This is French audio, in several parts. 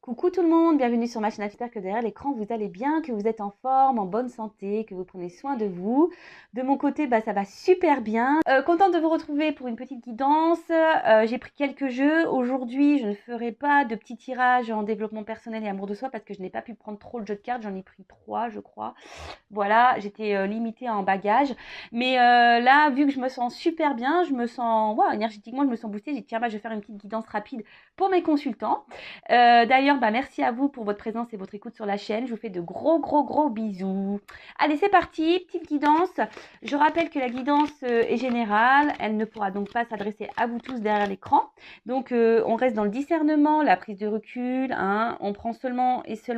Coucou tout le monde, bienvenue sur ma chaîne. J'espère que derrière l'écran vous allez bien, que vous êtes en forme, en bonne santé, que vous prenez soin de vous. De mon côté, ça va super bien. Contente de vous retrouver pour une petite guidance. J'ai pris quelques jeux. Aujourd'hui, je ne ferai pas de petits tirages en développement personnel et amour de soi parce que je n'ai pas pu prendre trop de jeux de cartes. J'en ai pris 3, je crois. Voilà, j'étais limitée en bagages. Mais là, vu que je me sens super bien, je me sens, énergétiquement, je me sens boostée. J'ai dit, tiens, je vais faire une petite guidance rapide pour mes consultants. D'ailleurs, merci à vous pour votre présence et votre écoute sur la chaîne. Je vous fais de gros bisous. Allez, c'est parti, petite guidance. Je rappelle que la guidance est générale. Elle ne pourra donc pas s'adresser à vous tous derrière l'écran. Donc, on reste dans le discernement, la prise de recul. On prend seulement ce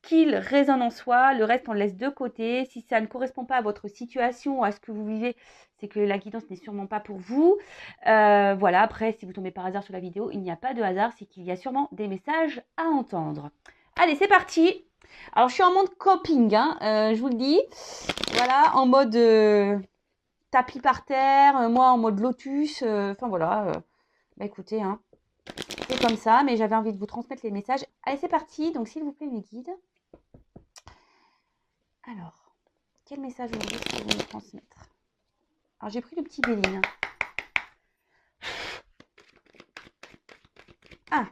qu'il résonne en soi. Le reste, on le laisse de côté. Si ça ne correspond pas à votre situation ou à ce que vous vivez, c'est que la guidance n'est sûrement pas pour vous. Voilà, après, si vous tombez par hasard sur la vidéo, il n'y a pas de hasard, c'est qu'il y a sûrement des messages à entendre. Allez, c'est parti. Alors, je suis en mode coping, je vous le dis. Voilà, en mode tapis par terre, moi en mode lotus. Enfin, voilà. Écoutez, c'est comme ça, mais j'avais envie de vous transmettre les messages. Allez, c'est parti. Donc, s'il vous plaît, mes guides. Alors, quel message aujourd'hui est-ce que vous me transmettre? Alors, j'ai pris le petit Béline. Ah.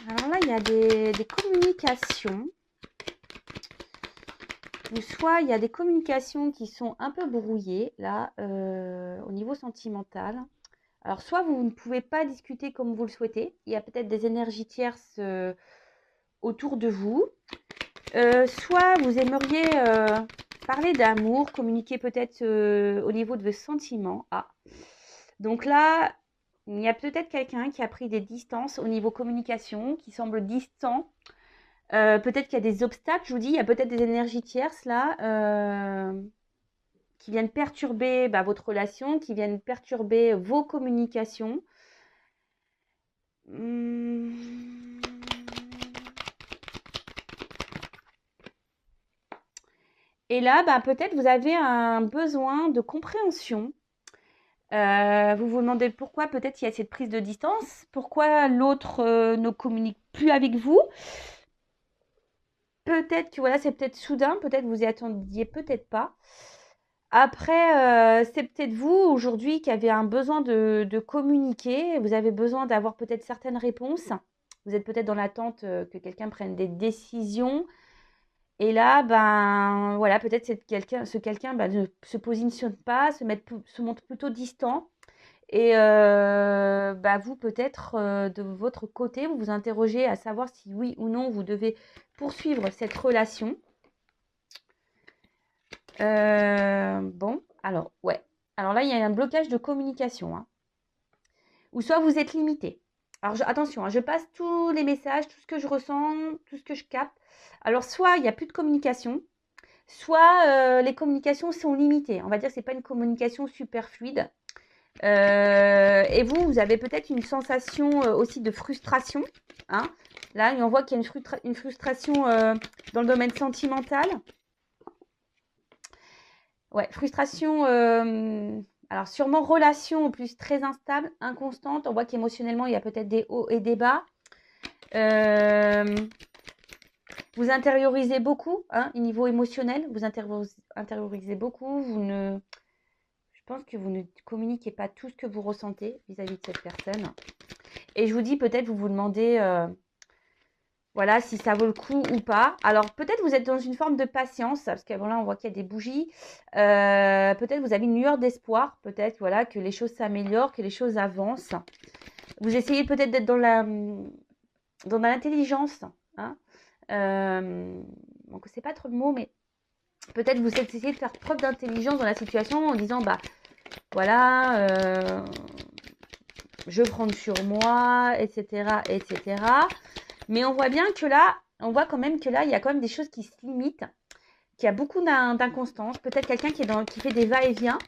Alors là, il y a des communications. Ou soit il y a des communications qui sont un peu brouillées, là, au niveau sentimental. Alors, soit vous ne pouvez pas discuter comme vous le souhaitez. Il y a peut-être des énergies tierces autour de vous. Soit vous aimeriez parler d'amour, communiquer peut-être au niveau de vos sentiments. Ah. Donc là, il y a peut-être quelqu'un qui a pris des distances au niveau communication, qui semble distant. Peut-être qu'il y a des obstacles, je vous dis, il y a peut-être des énergies tierces là qui viennent perturber votre relation, qui viennent perturber vos communications. Et là, peut-être vous avez un besoin de compréhension. Vous vous demandez pourquoi peut-être il y a cette prise de distance, pourquoi l'autre ne communique plus avec vous. Peut-être que voilà, c'est peut-être soudain, peut-être vous y attendiez, peut-être pas. Après, c'est peut-être vous aujourd'hui qui avez un besoin de communiquer. Vous avez besoin d'avoir peut-être certaines réponses. Vous êtes peut-être dans l'attente que quelqu'un prenne des décisions. Et là, voilà, peut-être ce quelqu'un ne se positionne pas, se montre plutôt distant. Et vous, peut-être, de votre côté, vous vous interrogez à savoir si oui ou non vous devez poursuivre cette relation. Bon, alors, ouais. Alors là, il y a un blocage de communication. Ou soit vous êtes limité. Alors, attention, je passe tous les messages, tout ce que je ressens, tout ce que je capte. Alors, soit il n'y a plus de communication, soit les communications sont limitées. On va dire que ce n'est pas une communication super fluide. Et vous avez peut-être une sensation aussi de frustration. Là, on voit qu'il y a une frustration dans le domaine sentimental. Ouais, frustration. Alors, sûrement relation en plus très instable, inconstante. On voit qu'émotionnellement, il y a peut-être des hauts et des bas. Vous intériorisez beaucoup, au niveau émotionnel. Vous intériorisez beaucoup. Je pense que vous ne communiquez pas tout ce que vous ressentez vis-à-vis de cette personne. Et je vous dis, peut-être vous vous demandez voilà, si ça vaut le coup ou pas. Alors, peut-être vous êtes dans une forme de patience, parce que là, on voit qu'il y a des bougies. Peut-être vous avez une lueur d'espoir, peut-être voilà, que les choses s'améliorent, que les choses avancent. Vous essayez peut-être d'être dans l'intelligence. Donc, c'est pas trop le mot, mais peut-être vous essayez de faire preuve d'intelligence dans la situation en disant, voilà, je prends sur moi, etc., etc. Mais on voit bien que là, on voit quand même que là, il y a quand même des choses qui se limitent, qu'il y a beaucoup d'inconstance. Peut-être quelqu'un qui fait des va-et-vient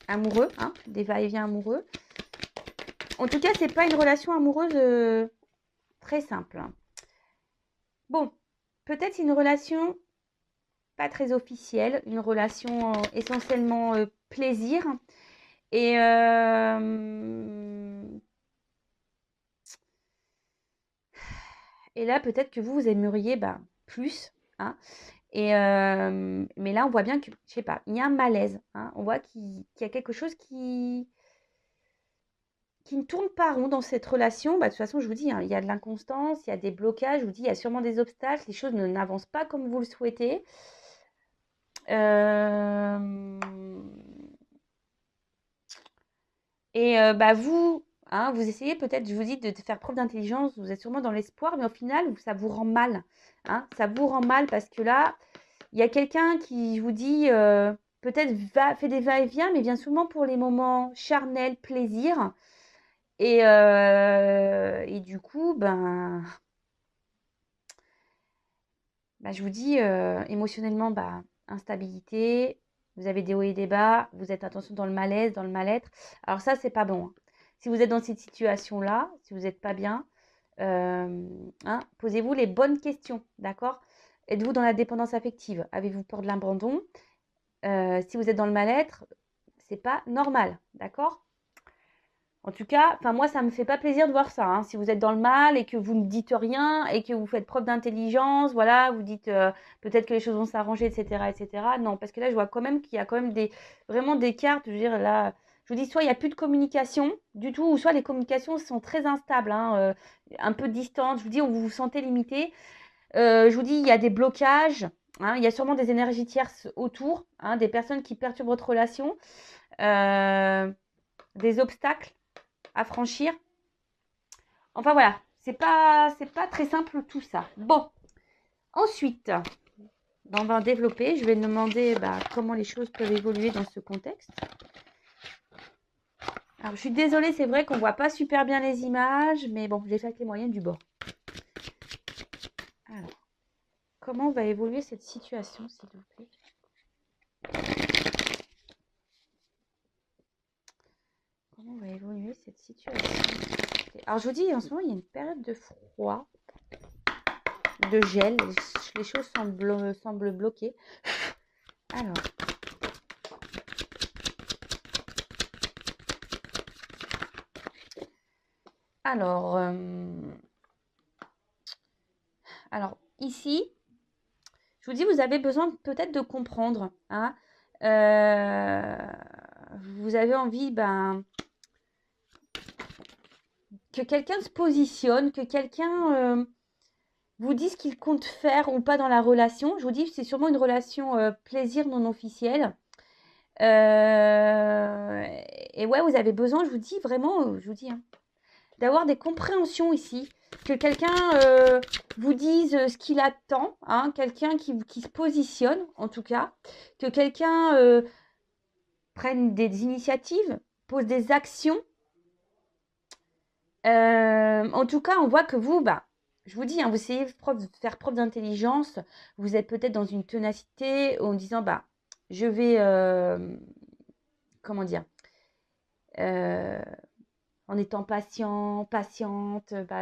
amoureux, des va-et-vient amoureux. En tout cas, c'est pas une relation amoureuse très simple. Bon, peut-être une relation pas très officielle, une relation essentiellement plaisir. Et, et là, peut-être que vous aimeriez plus. Hein. Mais là, on voit bien que, je sais pas, il y a un malaise. Hein. On voit qu'il y a quelque chose qui ne tourne pas rond dans cette relation. De toute façon, je vous dis, hein, il y a de l'inconstance, il y a des blocages, je vous dis, il y a sûrement des obstacles, les choses n'avancent pas comme vous le souhaitez. Vous, hein, vous essayez peut-être, je vous dis, de faire preuve d'intelligence, vous êtes sûrement dans l'espoir, mais au final, ça vous rend mal. Hein, ça vous rend mal parce que là, il y a quelqu'un qui vous dit, peut-être fait des va-et-vient, mais vient souvent pour les moments charnels, plaisir. Et du coup, je vous dis, émotionnellement, instabilité, vous avez des hauts et des bas, vous êtes attention dans le malaise, dans le mal-être. Alors ça, c'est pas bon. Hein. Si vous êtes dans cette situation-là, si vous n'êtes pas bien, posez-vous les bonnes questions, d'accord? Êtes-vous dans la dépendance affective? Avez-vous peur de l'abandon? Si vous êtes dans le mal-être, c'est pas normal, d'accord? En tout cas, moi, ça me fait pas plaisir de voir ça. Hein. Si vous êtes dans le mal et que vous ne dites rien et que vous faites preuve d'intelligence, voilà, vous dites peut-être que les choses vont s'arranger, etc., etc. Non, parce que là, je vois quand même qu'il y a quand même vraiment des cartes. Je veux dire, là, je vous dis, soit il n'y a plus de communication du tout, ou soit les communications sont très instables, hein, un peu distantes. Je vous dis, vous vous sentez limité. Je vous dis, il y a des blocages. Hein, il y a sûrement des énergies tierces autour, hein, des personnes qui perturbent votre relation, des obstacles à franchir. Enfin voilà, c'est pas très simple tout ça. Bon, ensuite, on va développer. Je vais demander comment les choses peuvent évoluer dans ce contexte. Alors, je suis désolée, c'est vrai qu'on voit pas super bien les images, mais bon, j'ai fait avec les moyens du bord. Alors, comment va évoluer cette situation, s'il vous plaît? Comment va évoluer cette situation? Alors, je vous dis, en ce moment, il y a une période de froid, de gel. Les choses semblent bloquées. Alors, alors ici, je vous dis, vous avez besoin peut-être de comprendre. Hein, vous avez envie que quelqu'un se positionne, que quelqu'un vous dise ce qu'il compte faire ou pas dans la relation. Je vous dis, c'est sûrement une relation plaisir non officielle. Et ouais, vous avez besoin, je vous dis vraiment, je vous dis, hein, d'avoir des compréhensions ici, que quelqu'un vous dise ce qu'il attend, hein, quelqu'un qui se positionne en tout cas, que quelqu'un prenne des initiatives, pose des actions. En tout cas, on voit que vous, je vous dis, hein, vous essayez de faire preuve d'intelligence, vous êtes peut-être dans une ténacité en disant, je vais, comment dire, en étant patiente,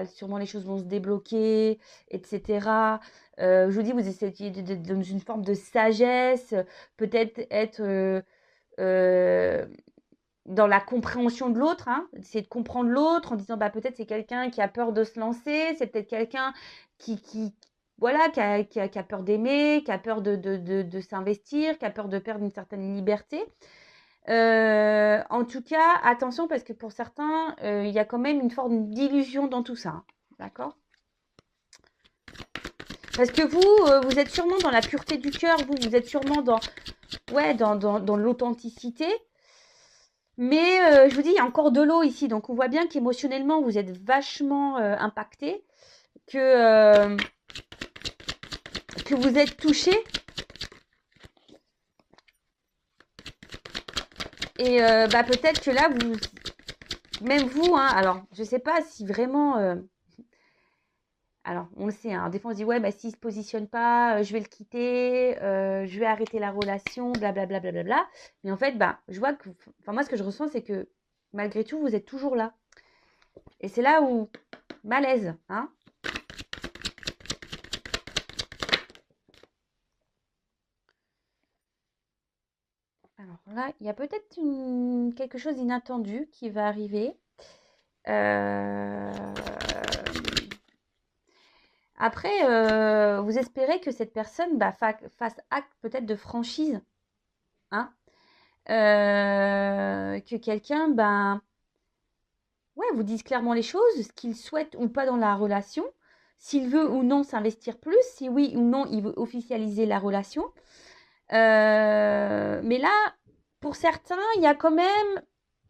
sûrement les choses vont se débloquer, etc. Je vous dis, vous essayez dans une forme de sagesse, peut-être être dans la compréhension de l'autre, hein, essayer de comprendre l'autre en disant, peut-être c'est quelqu'un qui a peur de se lancer, c'est peut-être quelqu'un voilà, qui a peur d'aimer, qui a peur de s'investir, qui a peur de perdre une certaine liberté. En tout cas, attention parce que pour certains, il y a quand même une forme d'illusion dans tout ça. Hein, d'accord? Parce que vous êtes sûrement dans la pureté du cœur, vous êtes sûrement dans l'authenticité. Mais je vous dis, il y a encore de l'eau ici. Donc, on voit bien qu'émotionnellement, vous êtes vachement impacté, que vous êtes touché. Et peut-être que là, même vous, hein, alors, je ne sais pas si vraiment... alors, on le sait, hein, des fois, on se dit, ouais, s'il ne se positionne pas, je vais le quitter, je vais arrêter la relation, blablabla. Bla, bla, bla, bla. Mais en fait, je vois que... Enfin, moi, ce que je ressens, c'est que, malgré tout, vous êtes toujours là. Et c'est là où... Malaise, hein. Alors là, il y a peut-être quelque chose d'inattendu qui va arriver. Après, vous espérez que cette personne fasse acte peut-être de franchise, hein, que quelqu'un ouais, vous dise clairement les choses, ce qu'il souhaite ou pas dans la relation, s'il veut ou non s'investir plus, si oui ou non il veut officialiser la relation. Mais là, pour certains, il y a quand même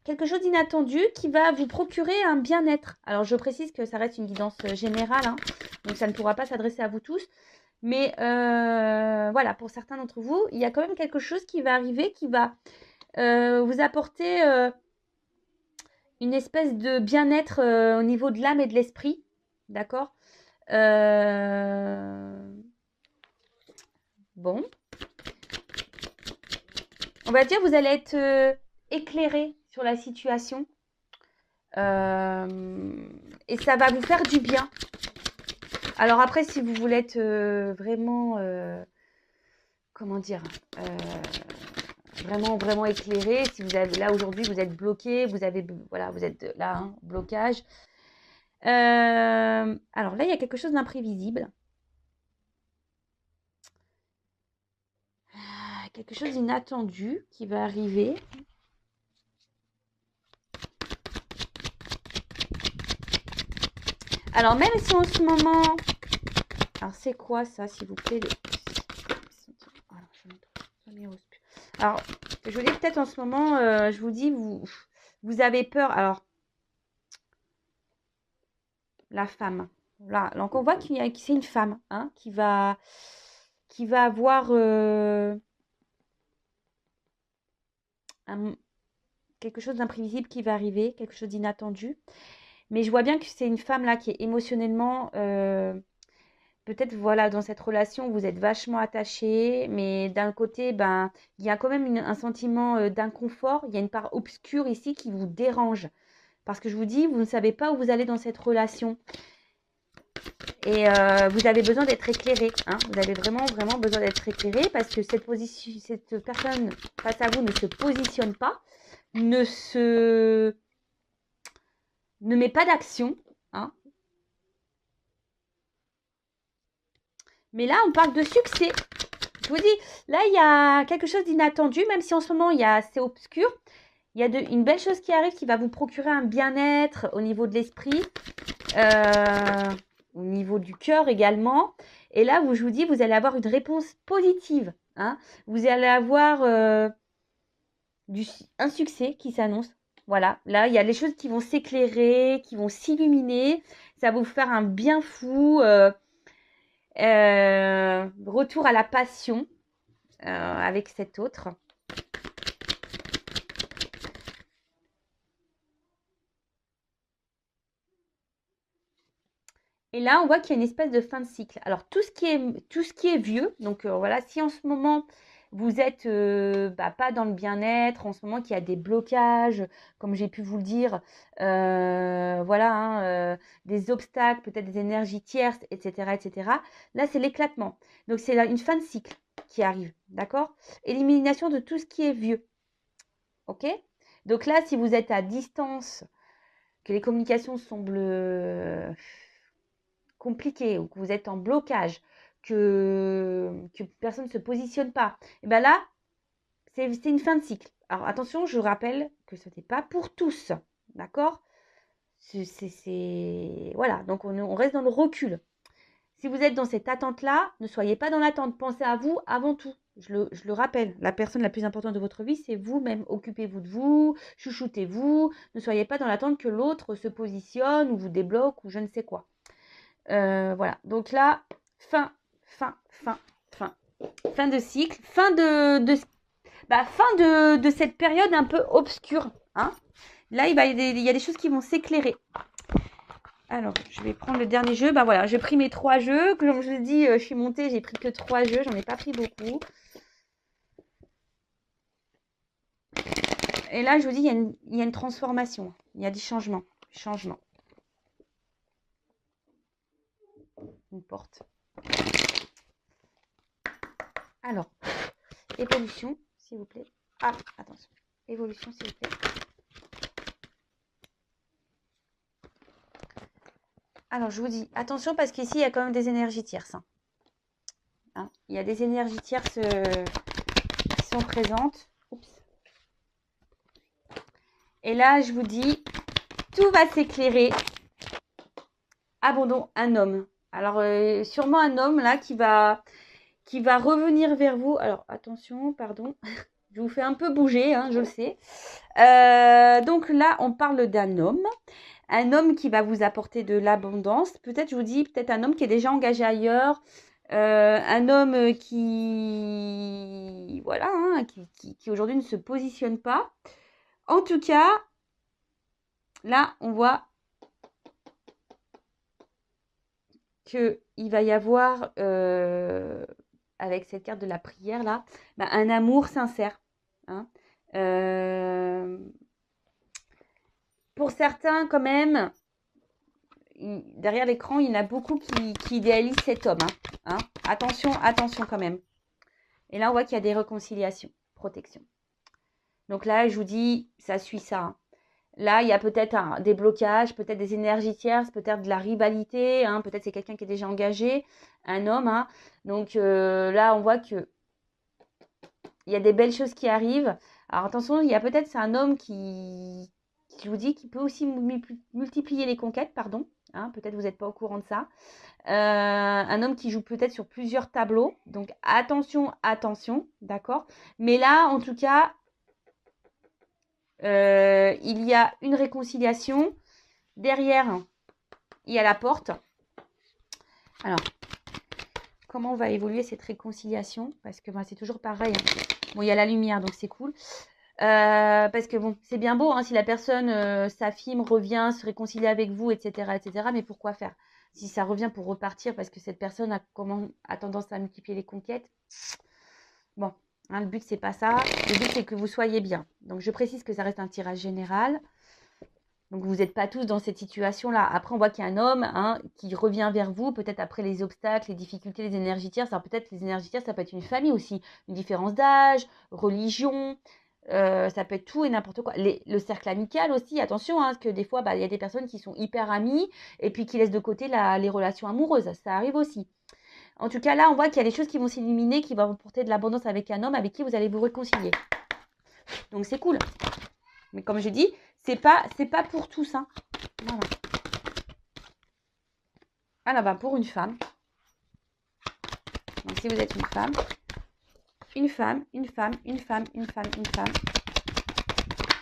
quelque chose d'inattendu qui va vous procurer un bien-être. Alors, je précise que ça reste une guidance générale, hein, donc ça ne pourra pas s'adresser à vous tous. Mais voilà, pour certains d'entre vous, il y a quand même quelque chose qui va arriver, qui va vous apporter une espèce de bien-être au niveau de l'âme et de l'esprit. D'accord. Bon. On va dire, vous allez être éclairé sur la situation. Et ça va vous faire du bien. Alors après, si vous voulez être vraiment, comment dire, vraiment éclairé, si vous avez là aujourd'hui, vous êtes bloqué, vous êtes là, hein, blocage. Alors là, il y a quelque chose d'imprévisible. Quelque chose d'inattendu qui va arriver. Alors même si en ce moment... Alors c'est quoi ça, s'il vous plaît? Alors, je vous dis peut-être en ce moment, je vous dis, vous avez peur. Alors, la femme. Là, donc on voit que c'est une femme, hein, qui va avoir quelque chose d'imprévisible qui va arriver, quelque chose d'inattendu. Mais je vois bien que c'est une femme là qui est émotionnellement, peut-être voilà, dans cette relation, vous êtes vachement attachés, mais d'un côté, il y a quand même un sentiment d'inconfort. Il y a une part obscure ici qui vous dérange. Parce que je vous dis, vous ne savez pas où vous allez dans cette relation. Et vous avez besoin d'être éclairé, hein. Vous avez vraiment besoin d'être éclairé parce que cette personne face à vous ne se positionne pas, ne met pas d'action, hein. Mais là, on parle de succès. Je vous dis, là, il y a quelque chose d'inattendu, même si en ce moment, c'est obscur. Il y a une belle chose qui arrive qui va vous procurer un bien-être au niveau de l'esprit, au niveau du cœur également. Et là, je vous dis, vous allez avoir une réponse positive, hein. Vous allez avoir un succès qui s'annonce. Voilà, là, il y a les choses qui vont s'éclairer, qui vont s'illuminer. Ça va vous faire un bien fou. Retour à la passion avec cet autre. Et là, on voit qu'il y a une espèce de fin de cycle. Alors, tout ce qui est vieux, donc voilà, si en ce moment, vous êtes pas dans le bien-être, en ce moment qu'il y a des blocages, comme j'ai pu vous le dire, voilà, hein, des obstacles, peut-être des énergies tierces, etc., etc. Là, c'est l'éclatement. Donc, c'est une fin de cycle qui arrive, d'accord? Élimination de tout ce qui est vieux, ok? Donc là, si vous êtes à distance, que les communications semblent compliqué ou que vous êtes en blocage, que personne ne se positionne pas, et bien là, c'est une fin de cycle. Alors attention, je rappelle que ce n'est pas pour tous, d'accord? Voilà, donc on reste dans le recul. Si vous êtes dans cette attente-là, ne soyez pas dans l'attente. Pensez à vous avant tout. Je le rappelle, la personne la plus importante de votre vie, c'est vous-même. Occupez-vous de vous, chouchoutez-vous. Ne soyez pas dans l'attente que l'autre se positionne ou vous débloque ou je ne sais quoi. Voilà, donc là, fin de cycle, fin de cette période un peu obscure, hein. Là, il y a des choses qui vont s'éclairer. Alors, je vais prendre le dernier jeu. Voilà, j'ai pris mes 3 jeux. Comme je l'ai dit, je suis montée, j'ai pris que 3 jeux. J'en ai pas pris beaucoup. Et là, je vous dis, il y a une transformation. Il y a des changements. Une porte. Alors, évolution, s'il vous plaît. Ah, attention. Évolution, s'il vous plaît. Alors, je vous dis, attention parce qu'ici, il y a quand même des énergies tierces. Hein. Il y a des énergies tierces qui sont présentes. Oups. Et là, je vous dis, tout va s'éclairer. Abandon, un homme. Alors, sûrement un homme là qui va revenir vers vous. Alors, attention, pardon. Je vous fais un peu bouger, hein, je le sais. Donc là, on parle d'un homme. Un homme qui va vous apporter de l'abondance. Peut-être, je vous dis, peut-être un homme qui est déjà engagé ailleurs. Un homme qui, voilà, hein, qui aujourd'hui ne se positionne pas. En tout cas, là, on voit qu'il va y avoir, avec cette carte de la prière, là, bah, un amour sincère. Hein. Pour certains, quand même, derrière l'écran, il y en a beaucoup qui idéalisent cet homme. Hein. Attention, attention quand même. Et là, on voit qu'il y a des réconciliations, protection. Donc là, je vous dis, ça suit ça. Hein. Là, il y a peut-être des blocages, peut-être des énergies tierces, peut-être de la rivalité. Hein, peut-être c'est quelqu'un qui est déjà engagé, un homme. Hein. Donc là, on voit qu'il y a des belles choses qui arrivent. Alors attention, il y a peut-être, c'est un homme qui, je vous dis, qui peut aussi multiplier les conquêtes, pardon. Hein, peut-être vous n'êtes pas au courant de ça. Un homme qui joue peut-être sur plusieurs tableaux. Donc attention, attention, d'accord. Mais là, en tout cas, il y a une réconciliation. Derrière, il y a la porte. Alors, comment va évoluer cette réconciliation? Parce que c'est toujours pareil. Hein. Bon, il y a la lumière, donc c'est cool. Parce que bon, c'est bien beau, hein, si la personne s'affirme, revient, se réconcilie avec vous, etc., etc. Mais pourquoi faire? Si ça revient pour repartir parce que cette personne a tendance à multiplier les conquêtes. Bon, hein, le but, c'est pas ça. Le but, c'est que vous soyez bien. Donc, je précise que ça reste un tirage général. Donc, vous n'êtes pas tous dans cette situation-là. Après, on voit qu'il y a un homme qui revient vers vous, peut-être après les obstacles, les difficultés, les énergies tierces. Alors, peut-être les énergies tierces, ça peut être une famille aussi. Une différence d'âge, religion, ça peut être tout et n'importe quoi. Le cercle amical aussi, attention, parce que des fois, il y a des personnes qui sont hyper amies et puis qui laissent de côté les relations amoureuses. Ça arrive aussi. En tout cas, là, on voit qu'il y a des choses qui vont s'illuminer, qui vont porter de l'abondance avec un homme avec qui vous allez vous réconcilier. Donc, c'est cool. Mais comme je dis, c'est pas pour tous. Hein. Voilà. Alors, pour une femme. Donc, si vous êtes une femme, une femme, une femme, une femme, une femme, une femme.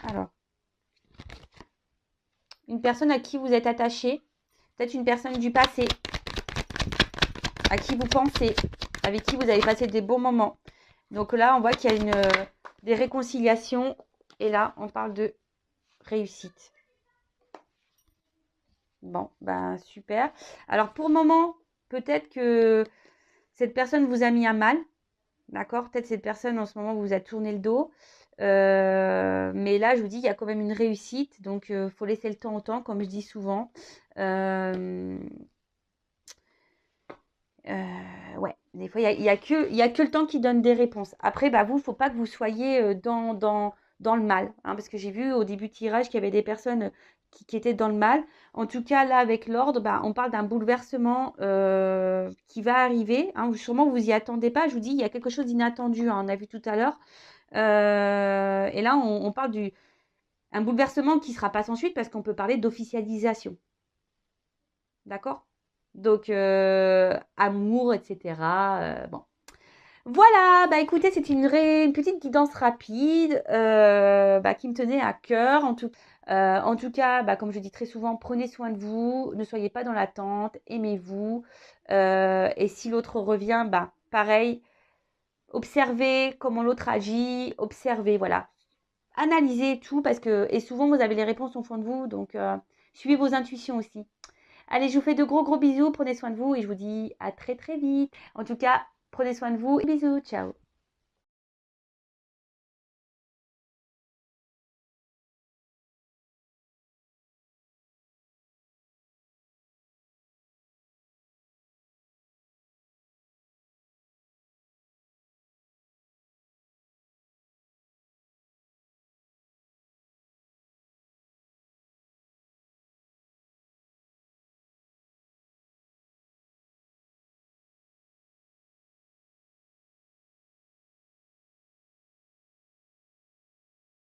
Alors, une personne à qui vous êtes attaché, peut-être une personne du passé, à qui vous pensez, avec qui vous avez passé des bons moments. Donc là, on voit qu'il y a des réconciliations. Et là, on parle de réussite. Bon, super. Alors, pour le moment, peut-être que cette personne vous a mis à mal. D'accord? Peut-être cette personne, en ce moment, vous a tourné le dos. Mais là, je vous dis, il y a quand même une réussite. Donc, il faut laisser le temps au temps, comme je dis souvent. Ouais, des fois, il y a que le temps qui donne des réponses. Après, vous, il ne faut pas que vous soyez dans le mal. Hein, parce que j'ai vu au début du tirage qu'il y avait des personnes qui étaient dans le mal. En tout cas, là, avec l'ordre, on parle d'un bouleversement qui va arriver. Hein, sûrement, vous y attendez pas. Je vous dis, il y a quelque chose d'inattendu. Hein, on a vu tout à l'heure. Et là, on parle un bouleversement qui ne sera pas sans suite parce qu'on peut parler d'officialisation. D'accord? Donc, amour, etc. Bon. Voilà, écoutez, c'est une petite guidance rapide qui me tenait à cœur. En tout cas, comme je dis très souvent, prenez soin de vous, ne soyez pas dans l'attente, aimez-vous. Et si l'autre revient, pareil, observez comment l'autre agit, observez, voilà. Analysez tout et souvent vous avez les réponses au fond de vous, donc suivez vos intuitions aussi. Allez, je vous fais de gros bisous, prenez soin de vous et je vous dis à très très vite. En tout cas, prenez soin de vous et bisous, ciao.